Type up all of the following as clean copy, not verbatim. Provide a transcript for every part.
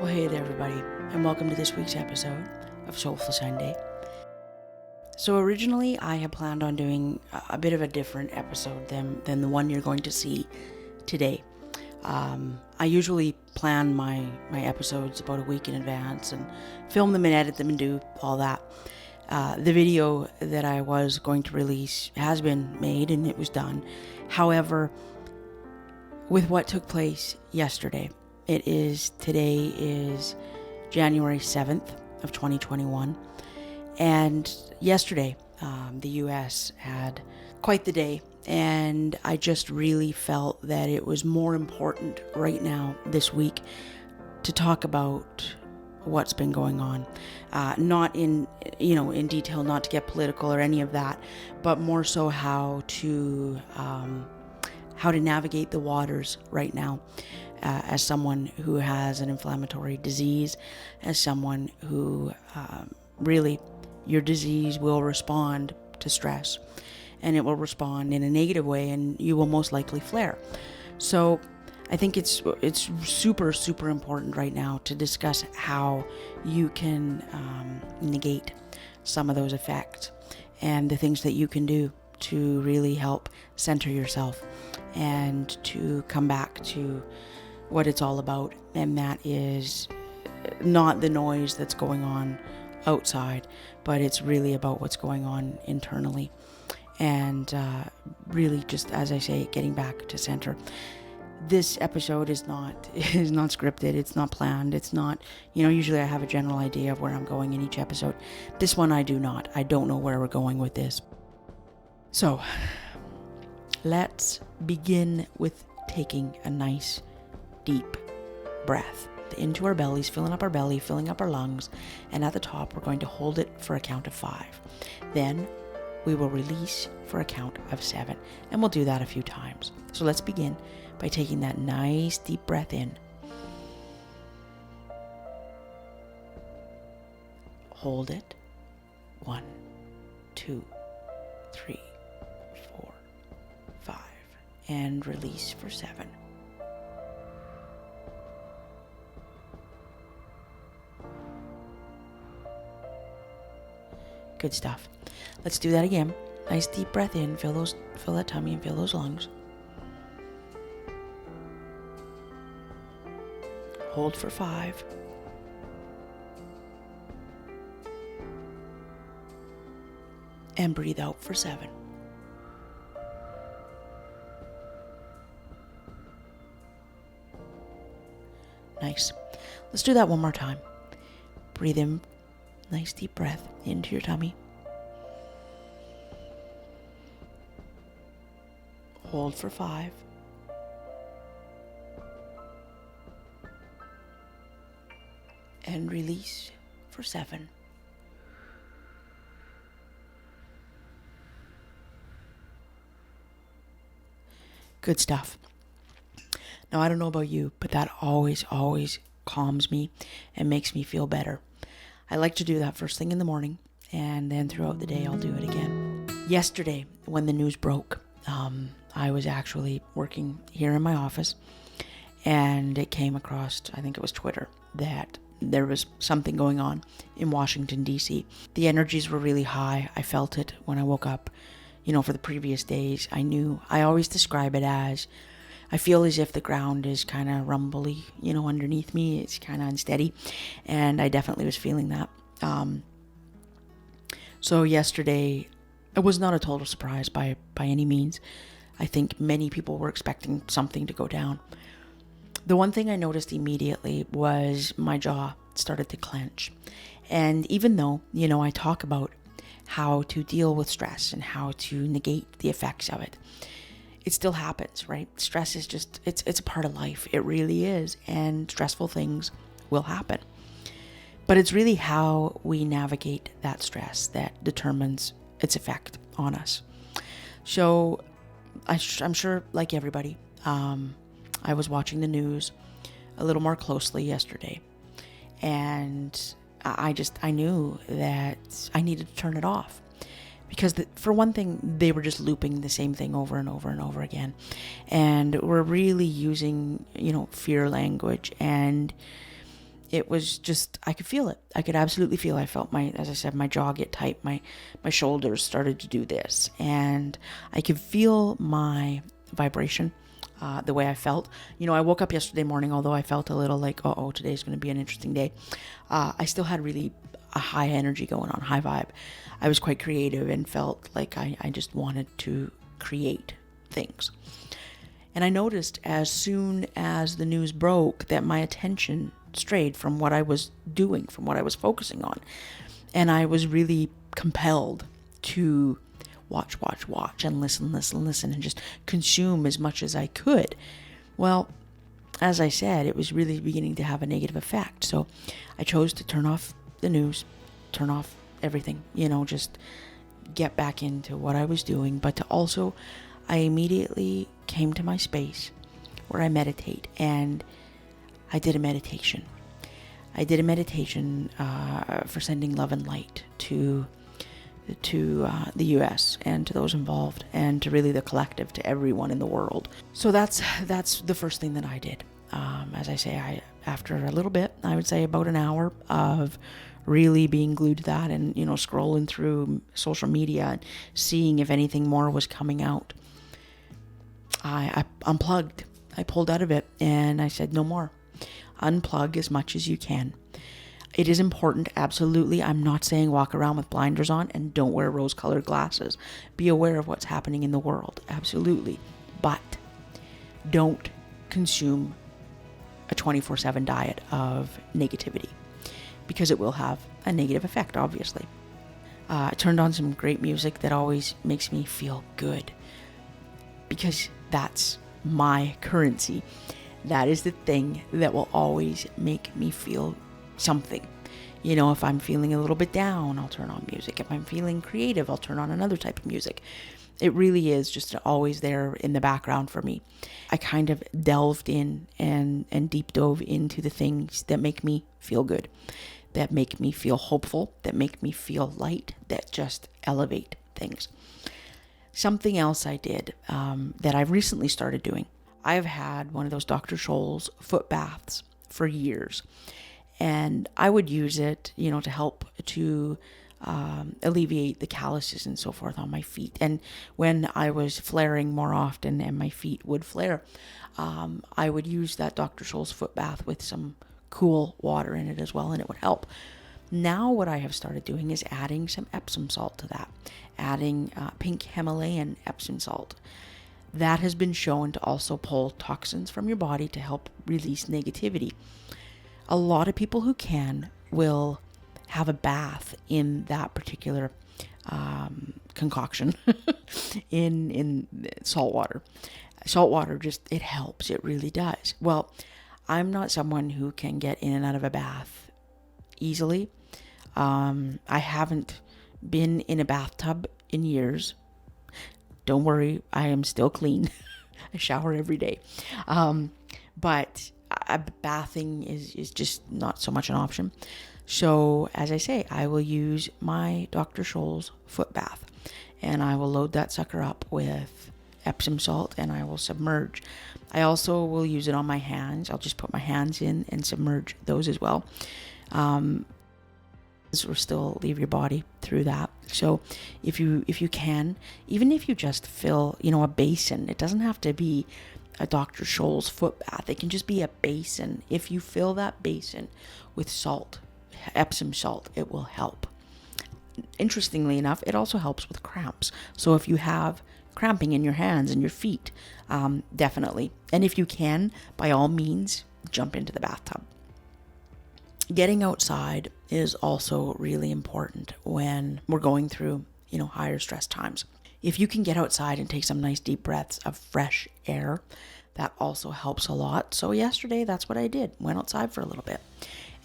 Well, hey there, everybody, and welcome to this week's episode of Soulful Sunday. So originally, I had planned on doing a bit of a different episode than the one you're going to see today. I usually plan my episodes about a week in advance and film them and edit them and do all that. The video that I was going to release has been made and it was done. However, with what took place yesterday, today is January 7th of 2021. And yesterday, the US had quite the day. And I just really felt that it was more important right now this week to talk about what's been going on. Not in detail, not to get political or any of that, but more so how to navigate the waters right now. As someone who has an inflammatory disease, as someone who really, your disease will respond to stress, and it will respond in a negative way, and you will most likely flare. So I think it's super, super important right now to discuss how you can negate some of those effects and the things that you can do to really help center yourself and to come back to what it's all about, and that is not the noise that's going on outside, but it's really about what's going on internally, and really, just as I say, getting back to center. This episode is not scripted, it's not planned, it's not, usually I have a general idea of where I'm going in each episode. This one I do not. I don't know where we're going with this. So let's begin with taking a nice deep breath into our bellies, filling up our belly, filling up our lungs, and at the top we're going to hold it for a count of 5. Then we will release for a count of 7, and we'll do that a few times. So let's begin by taking that nice deep breath in. Hold it. 1, 2, 3, 4, 5, and release for 7. Good stuff. Let's do that again. Nice deep breath in, fill that tummy and fill those lungs. Hold for 5. And breathe out for 7. Nice. Let's do that one more time. Breathe in. Nice deep breath into your tummy. Hold for 5. And release for 7. Good stuff. Now, I don't know about you, but that always calms me and makes me feel better. I like to do that first thing in the morning, and then throughout the day I'll do it again. Yesterday, when the news broke, I was actually working here in my office, and it came across, I think it was Twitter, that there was something going on in Washington, D.C. The energies were really high. I felt it when I woke up. For the previous days, I always describe it as, I feel as if the ground is kind of rumbly, underneath me. It's kind of unsteady, and I definitely was feeling that. So yesterday, it was not a total surprise by any means. I think many people were expecting something to go down. The one thing I noticed immediately was my jaw started to clench. And even though, I talk about how to deal with stress and how to negate the effects of it, it still happens, right? Stress is just, it's a part of life. It really is. And stressful things will happen. But it's really how we navigate that stress that determines its effect on us. So I'm sure, like everybody, I was watching the news a little more closely yesterday. And I knew that I needed to turn it off. Because for one thing, they were just looping the same thing over and over and over again. And we're really using, fear language. And it was just, I could feel it. I could absolutely feel it. I felt as I said, my jaw get tight. My shoulders started to do this, and I could feel my vibration, the way I felt. I woke up yesterday morning, although I felt a little like, oh, today's going to be an interesting day. I still had really a high energy going on, high vibe. I was quite creative and felt like I just wanted to create things. And I noticed as soon as the news broke that my attention strayed from what I was doing, from what I was focusing on. And I was really compelled to watch, and listen, and just consume as much as I could. Well, as I said, it was really beginning to have a negative effect. So I chose to turn off the news, turn off everything, just get back into what I was doing. But to also, I immediately came to my space where I meditate, and I did a meditation. For sending love and light to the U.S. and to those involved, and to really the collective, to everyone in the world. So that's the first thing that I did. As I say, after a little bit, I would say about an hour of really being glued to that, and scrolling through social media and seeing if anything more was coming out, I unplugged. I pulled out of it, and I said, no more. Unplug as much as you can. It is important, absolutely. I'm not saying walk around with blinders on and don't wear rose-colored glasses. Be aware of what's happening in the world, absolutely. But don't consume a 24/7 diet of negativity, because it will have a negative effect, obviously. I turned on some great music that always makes me feel good, because that's my currency. That is the thing that will always make me feel something. If I'm feeling a little bit down, I'll turn on music. If I'm feeling creative, I'll turn on another type of music. It really is just always there in the background for me. I kind of delved in and deep dove into the things that make me feel good, that make me feel hopeful, that make me feel light, that just elevate things. Something else I did that I've recently started doing. I've had one of those Dr. Scholl's foot baths for years, and I would use it, to help to alleviate the calluses and so forth on my feet. And when I was flaring more often and my feet would flare, I would use that Dr. Scholl's foot bath with some cool water in it as well, and it would help. Now what I have started doing is adding some Epsom salt to that, adding pink Himalayan Epsom salt. That has been shown to also pull toxins from your body to help release negativity. A lot of people who can will have a bath in that particular concoction in salt water. Salt water it helps. It really does. Well, I'm not someone who can get in and out of a bath easily. I haven't been in a bathtub in years. Don't worry, I am still clean. I shower every day. But bathing is just not so much an option. So, as I say, I will use my Dr. Scholl's foot bath, and I will load that sucker up with Epsom salt, and I will submerge. I also will use it on my hands. I'll just put my hands in and submerge those as well. Or still leave your body through that. So if you can, even if you just fill, a basin, it doesn't have to be a Dr. Scholl's foot bath. It can just be a basin. If you fill that basin with salt, Epsom salt, it will help. Interestingly enough, it also helps with cramps. So if you have cramping in your hands and your feet, definitely. And if you can, by all means, jump into the bathtub. Getting outside is also really important when we're going through, higher stress times. If you can get outside and take some nice deep breaths of fresh air, that also helps a lot. So yesterday, that's what I did. Went outside for a little bit.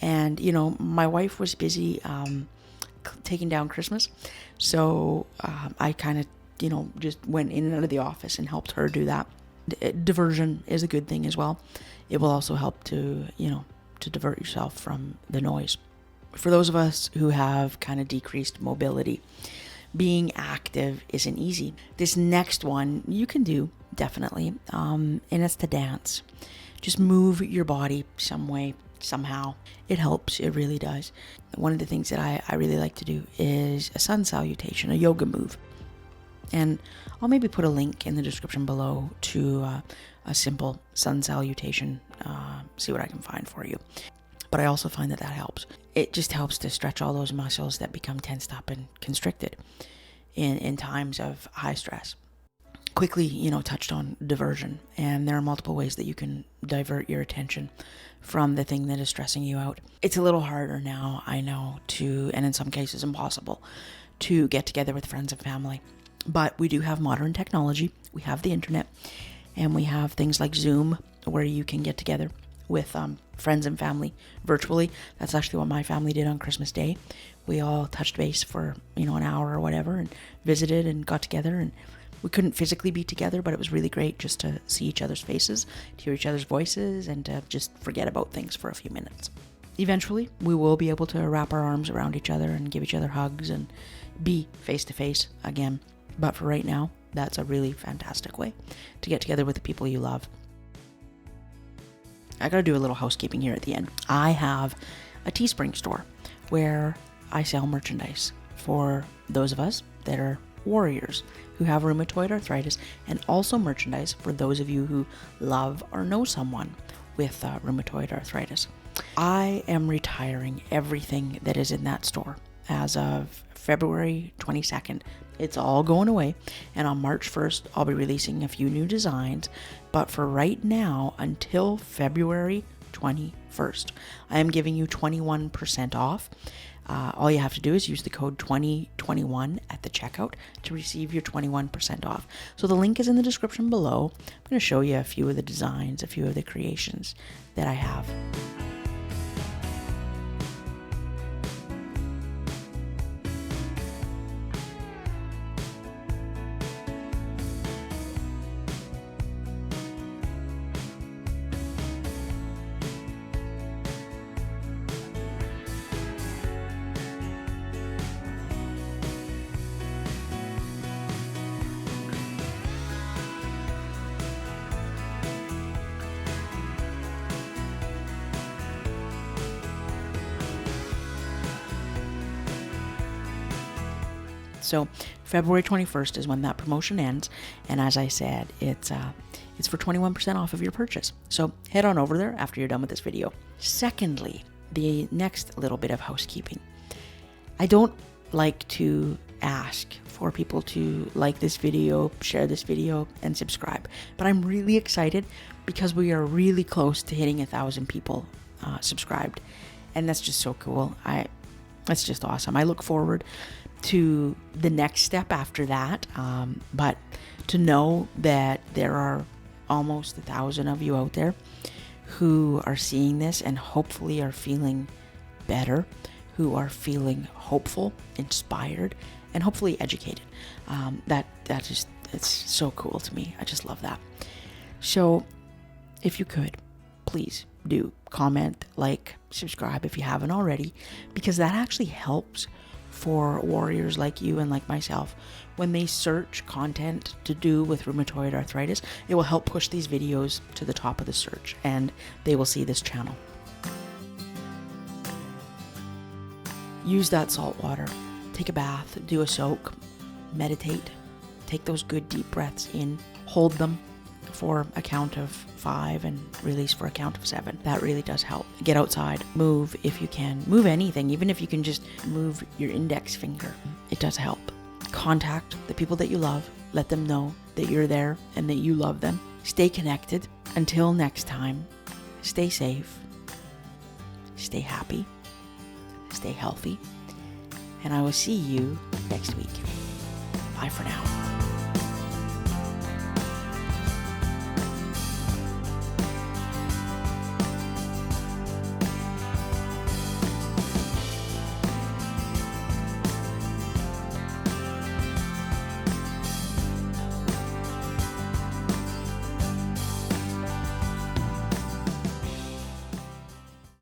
And, my wife was busy taking down Christmas. So I kind of, just went in and out of the office and helped her do that. Diversion is a good thing as well. It will also help to, to divert yourself from the noise. For those of us who have kind of decreased mobility, being active isn't easy. This next one you can do, definitely, and it's to dance. Just move your body some way. somehow. It helps. It really does. One of the things that I really like to do is a sun salutation, a yoga move. And I'll maybe put a link in the description below to a simple sun salutation, see what I can find for you. But I also find that helps. It just helps to stretch all those muscles that become tensed up and constricted in times of high stress. Quickly, touched on diversion, and there are multiple ways that you can divert your attention from the thing that is stressing you out. It's a little harder now, I know, and in some cases impossible, to get together with friends and family. But we do have modern technology. We have the internet, and we have things like Zoom, where you can get together with friends and family virtually. That's actually what my family did on Christmas Day. We all touched base for an hour or whatever, and visited and got together, and we couldn't physically be together, but it was really great just to see each other's faces, to hear each other's voices, and to just forget about things for a few minutes. Eventually, we will be able to wrap our arms around each other and give each other hugs and be face to face again. But for right now, that's a really fantastic way to get together with the people you love. I gotta do a little housekeeping here at the end. I have a Teespring store where I sell merchandise for those of us that are warriors who have rheumatoid arthritis, and also merchandise for those of you who love or know someone with rheumatoid arthritis. I am retiring everything that is in that store as of February 22nd. It's all going away, and on March 1st I'll be releasing a few new designs, but for right now, until February 21st, I am giving you 21% off. All you have to do is use the code 2021 at the checkout to receive your 21% off. So the link is in the description below. I'm going to show you a few of the designs, a few of the creations that I have. So February 21st is when that promotion ends, and as I said, it's for 21% off of your purchase. So head on over there after you're done with this video. Secondly, the next little bit of housekeeping. I don't like to ask for people to like this video, share this video, and subscribe, but I'm really excited because we are really close to hitting 1,000 people subscribed, and that's just so cool. That's just awesome. I look forward to the next step after that, but to know that there are almost 1,000 of you out there who are seeing this and hopefully are feeling better, who are feeling hopeful, inspired, and hopefully educated. It's so cool to me. I just love that. So if you could, please do comment, like, subscribe if you haven't already, because that actually helps for warriors like you and like myself. When they search content to do with rheumatoid arthritis, it will help push these videos to the top of the search, and they will see this channel. Use that salt water. Take a bath, do a soak, meditate, take those good deep breaths in, hold them for a count of 5 and release for a count of 7. That really does help. Get outside, move if you can. Move anything, even if you can just move your index finger. It does help. Contact the people that you love. Let them know that you're there and that you love them. Stay connected. Until next time, stay safe, stay happy, stay healthy, and I will see you next week. Bye for now.